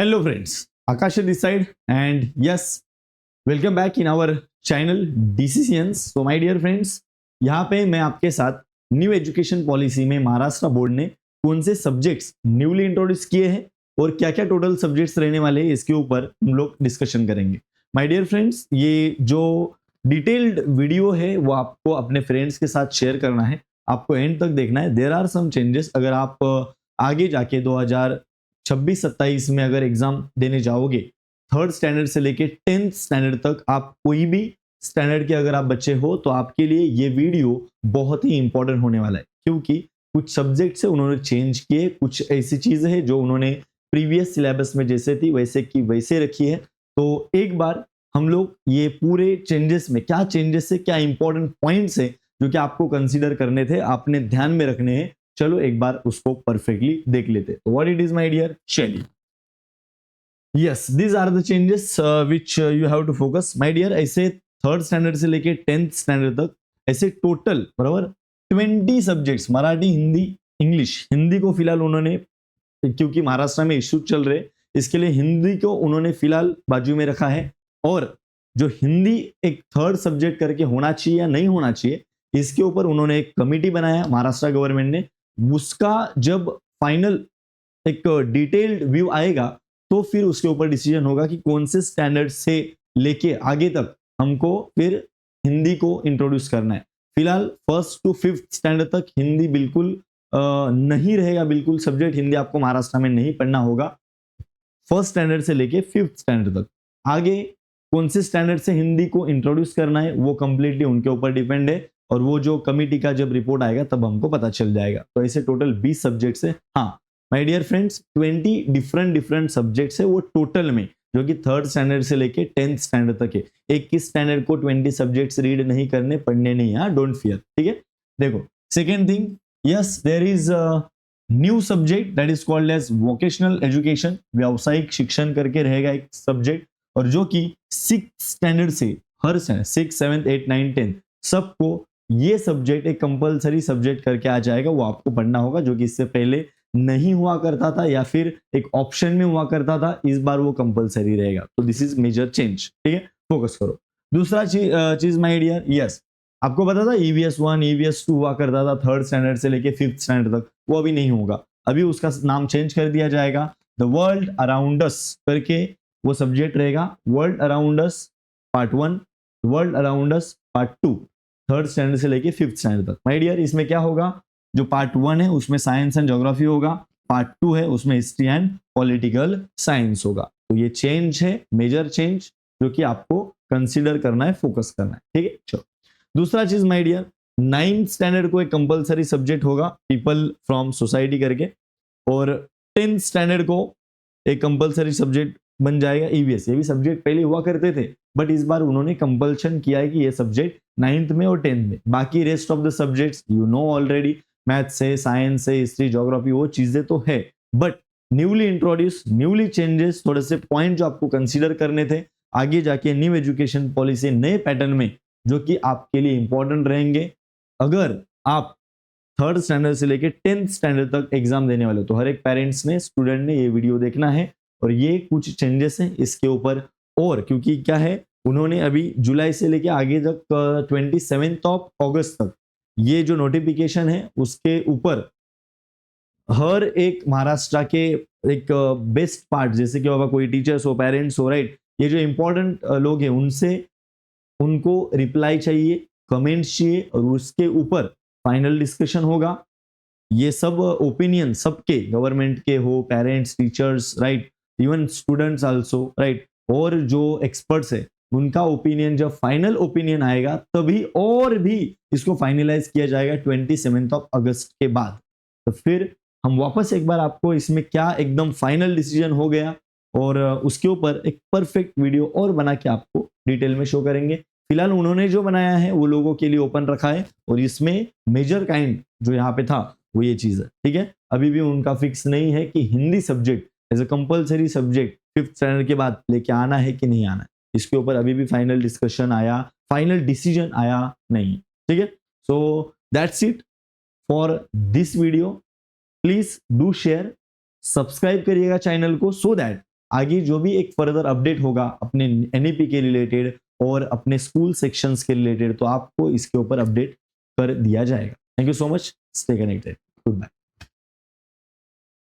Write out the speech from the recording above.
Hello friends, Akash this side and yes, welcome back in our channel Decisions. So my dear friends, यहाँ पे मैं आपके साथ new education policy में Maharashtra board ने कौन से सब्जेक्ट्स न्यूली इंट्रोड्यूस किए हैं और क्या क्या टोटल सब्जेक्ट्स रहने वाले हैं इसके ऊपर हम लोग डिस्कशन करेंगे. माय डियर फ्रेंड्स, ये जो डिटेल्ड वीडियो है वो आपको अपने फ्रेंड्स के साथ शेयर करना है, आपको एंड तक देखना है. There are some changes. अगर आप आगे जाके 2026-27 में अगर एग्जाम देने जाओगे, थर्ड स्टैंडर्ड से लेके 10th स्टैंडर्ड तक, आप कोई भी स्टैंडर्ड के अगर आप बच्चे हो तो आपके लिए ये वीडियो बहुत ही इंपॉर्टेंट होने वाला है, क्योंकि कुछ सब्जेक्ट से उन्होंने चेंज किए, कुछ ऐसी चीजें हैं जो उन्होंने प्रीवियस सिलेबस में जैसे थी वैसे की वैसे रखी है. तो एक बार हम लोग ये पूरे चेंजेस में क्या चेंजेस है, क्या इंपॉर्टेंट पॉइंट्स है जो कि आपको कंसीडर करने थे, आपने ध्यान में रखने हैं, चलो एक बार उसको परफेक्टली देख लेते. What it is my dear, चलिए. Yes, these are the changes which you have to focus my dear. ऐसे थर्ड स्टैंडर्ड से लेके 10th स्टैंडर्ड तक ऐसे टोटल बराबर 20 सब्जेक्ट्स, मराठी, हिंदी, इंग्लिश. हिंदी को फिलहाल उन्होंने, क्योंकि महाराष्ट्र में इश्यू चल रहे, इसके लिए हिंदी को उन्होंने फिलहाल बाजू में रखा है. और जो हिंदी एक थर्ड सब्जेक्ट करके होना चाहिए या नहीं होना चाहिए, इसके ऊपर उन्होंने एक कमिटी बनाया महाराष्ट्र गवर्नमेंट ने. उसका जब फाइनल एक डिटेल्ड व्यू आएगा तो फिर उसके ऊपर डिसीजन होगा कि कौन से स्टैंडर्ड से लेके आगे तक हमको फिर हिंदी को इंट्रोड्यूस करना है. फिलहाल 1st to 5th स्टैंडर्ड तक हिंदी बिल्कुल नहीं रहेगा, बिल्कुल सब्जेक्ट हिंदी आपको महाराष्ट्र में नहीं पढ़ना होगा. फर्स्ट स्टैंडर्ड से लेके 5th स्टैंडर्ड तक. आगे कौन से स्टैंडर्ड से हिंदी को इंट्रोड्यूस करना है वो कंप्लीटली उनके ऊपर डिपेंड है, और वो जो कमिटी का जब रिपोर्ट आएगा तब हमको पता चल जाएगा. तो ऐसे टोटल 20 सब्जेक्ट्स है. हाँ my dear friends, 20 different subjects है वो टोटल में, जो कि थर्ड स्टैंडर्ड से लेके 10th स्टैंडर्ड तक है. एक किस स्टैंडर्ड को 20 सब्जेक्ट्स रीड नहीं करने, पढ़ने नहीं. हाँ, डोंट फियर, ठीक है. देखो, second thing, yes there is new subject that is called as vocational education. व्यावसायिक शिक्षण करके रहेगा एक सब्जेक्ट, और जो कि 6th स्टैंडर्ड से हर 6th 7th 8th 9th 10th सबको ये सब्जेक्ट एक कंपलसरी सब्जेक्ट करके आ जाएगा. वो आपको पढ़ना होगा, जो कि इससे पहले नहीं हुआ करता था या फिर एक ऑप्शन में हुआ करता था. इस बार वो कंपलसरी रहेगा. तो दिस इज मेजर चेंज, ठीक है. फोकस करो. दूसरा चीज माय डियर, यस आपको पता था EVS 1 EVS 2 हुआ करता था थर्ड स्टैंडर्ड से लेके 5th स्टैंडर्ड तक. वो अभी नहीं होगा, अभी उसका नाम चेंज कर दिया जाएगा. द वर्ल्ड अराउंड अस करके वो सब्जेक्ट रहेगा. World around us part 1, world around us part 2, third standard से लेके 5th स्टैंडर्ड तक. माय डियर, इसमें क्या होगा, जो पार्ट 1 है उसमें साइंस एंड ज्योग्राफी होगा, पार्ट 2 है उसमें हिस्ट्री एंड पॉलिटिकल साइंस होगा. तो ये चेंज है, मेजर चेंज, जो कि आपको कंसीडर करना है, फोकस करना है, ठीक है. चलो, दूसरा चीज माय डियर, 9th स्टैंडर्ड को एक कंपलसरी सब्जेक्ट होगा पीपल फ्रॉम सोसाइटी करके, और 10th स्टैंडर्ड को एक कंपलसरी सब्जेक्ट बन जाएगा EVS. ये भी सब्जेक्ट पहले हुआ करते थे, बट इस बार उन्होंने कंपल्शन किया है कि ये सब्जेक्ट 9th में और 10th में. बाकी rest of the subjects you know already, maths है, साइंस है, हिस्ट्री, ज्योग्राफी, वो चीजें तो है, but newly introduce, newly changes, थोड़े से पॉइंट जो आपको कंसीडर करने थे आगे जाके न्यू एजुकेशन पॉलिसी नए पैटर्न में, जो कि आपके लिए इंपॉर्टेंट रहेंगे. अगर आप थर्ड स्टैंडर्ड से लेके 10th स्टैंडर्ड तक एग्जाम देने वाले हो तो हर एक पेरेंट्स ने, स्टूडेंट ने ये वीडियो देखना है. और ये कुछ चेंजेस हैं इसके ऊपर, और क्योंकि क्या है, उन्होंने अभी जुलाई से लेके आगे तक 27th ऑफ अगस्त तक ये जो नोटिफिकेशन है उसके ऊपर हर एक महाराष्ट्र के एक बेस्ट पार्ट, जैसे कि बाबा कोई टीचर्स हो, पेरेंट्स हो, राइट, ये जो इंपॉर्टेंट लोग हैं उनसे उनको रिप्लाई चाहिए, कमेंट्स चाहिए, और उसके ऊपर फाइनल डिस्कशन होगा. ये सब ओपिनियन सबके, गवर्नमेंट के हो, parents, teachers, right, even students also, right, और जो एक्सपर्ट्स है उनका ओपिनियन, जब फाइनल ओपिनियन आएगा तभी और भी इसको फाइनलाइज किया जाएगा 27th ऑफ अगस्त के बाद. तो फिर हम वापस एक बार आपको इसमें क्या एकदम फाइनल डिसीजन हो गया, और उसके ऊपर एक परफेक्ट वीडियो और बना के आपको डिटेल में शो करेंगे. फिलहाल उन्होंने जो बनाया है वो लोगों के लिए ओपन रखा है, और इसमें मेजर काइंड जो यहाँ पे था वो ये चीज है, ठीक है. अभी भी उनका फिक्स नहीं है कि Hindi subject as a compulsory subject 5th standard के बाद लेके आना है कि नहीं आना है. इसके ऊपर अभी भी फाइनल डिस्कशन आया, फाइनल डिसीजन आया नहीं, ठीक है. So that's it for this video. Please do share, subscribe करिएगा चैनल को, सो दैट आगे जो भी एक फर्दर अपडेट होगा अपने एनईपी के रिलेटेड और अपने स्कूल सेक्शंस के रिलेटेड, तो आपको इसके ऊपर अपडेट कर दिया जाएगा। Thank you so much, stay connected, good bye.